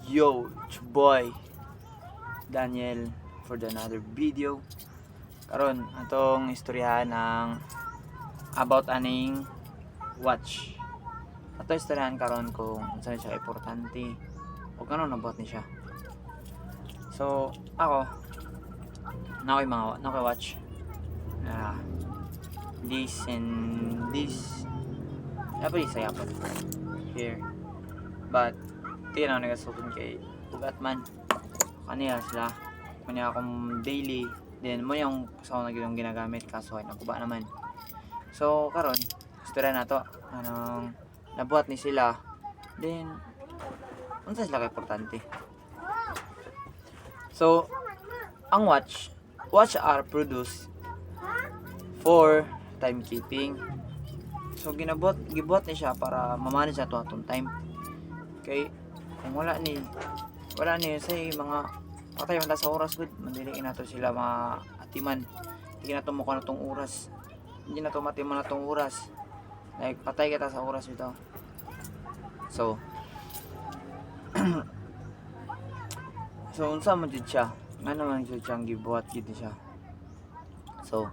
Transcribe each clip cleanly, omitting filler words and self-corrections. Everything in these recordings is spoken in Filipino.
Yo, it's your boy Daniel for the another video. Karon atong istoryahan ng about aning watch. Ato istoryahan karon kung unsa siya importante o kano nabot ni siya. So, ako nakoy watch na this and this. Dapat isayapon here. But tinaw nagasukon kay ugat man kaniya sila kanya akong daily then mo yung sa na yung ginagamit kaso ay nakuba naman. So karon istorya na to anong nabuhat ni sila then unsa sila ka importante. So ang watch are produced for timekeeping. So gibuhat ni siya para mamanage ato atong time. Kay kung wala ni say mga patay man ta sa oras gud mandili nato sila maatiman. Hindi na to mukha na tong oras. Hindi na to matiman na tong oras. Like patay kita sa oras bitaw. So so unsa man jud siya? Nga naman jud siyang gibuhat gid siya. So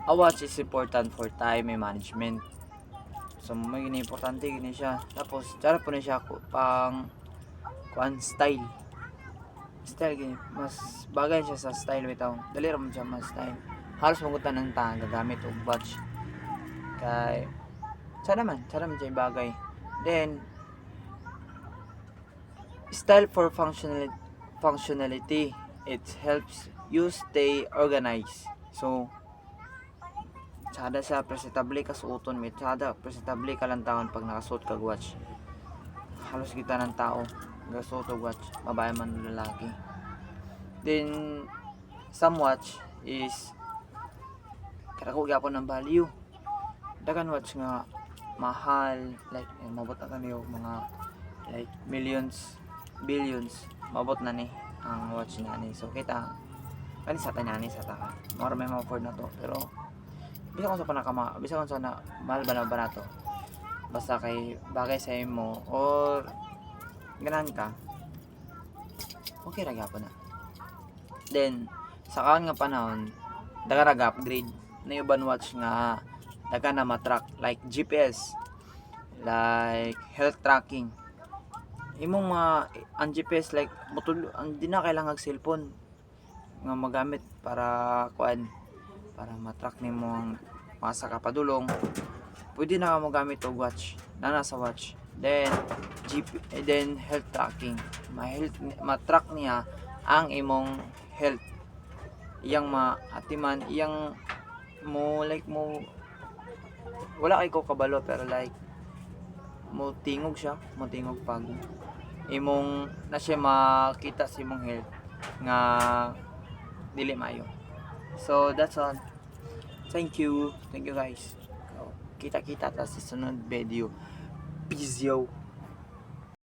a watch is important for time management. So may importante gini siya. Tapos tsara po na siya pang style gini. Mas bagay siya sa style bitaw. Dali ra man siya mas style. Halos magutan ng tang gagamit og watch. Kay tsara man siya bagay. Then style for functionality. It helps you stay organized. So tsada siya presentable ka suoton mit tsada presentable ka lang taon pag nakasuot kag watch. Halos kita ng tao gasuot og watch, babae man lalaki. Then some watch is kadako gyapon ng value. Dagan watch nga mahal like mabot na niyo mga like millions, billions mabot na ni ang watch na ni. So kita kani sa tanani sa taka. Mora may ma-afford na to pero bisa kung sa panakama, bisa kung sa na mahal ba na barato. Basta kay bagay sa imo or ganahan ka. Okay ra gyapon na. Then sa kaon nga panahon, daga ra upgrade na uban watch nga daga na matrack like GPS, like health tracking. Imong ang GPS like di na kailangan cellphone nga magamit para para matrack nimo ang masa ka padulong. Pwede na ka mo gamit og watch na nasa watch. Then health tracking. Matrack niya ang imong health. Iyang maatiman, iyang mo wala kay ko kabalo pero like mo tingog pag imong na siya makita sa imong health nga dili maayo. So that's all. Thank you guys. Kita-kita ta sa sunod video. Peace yo.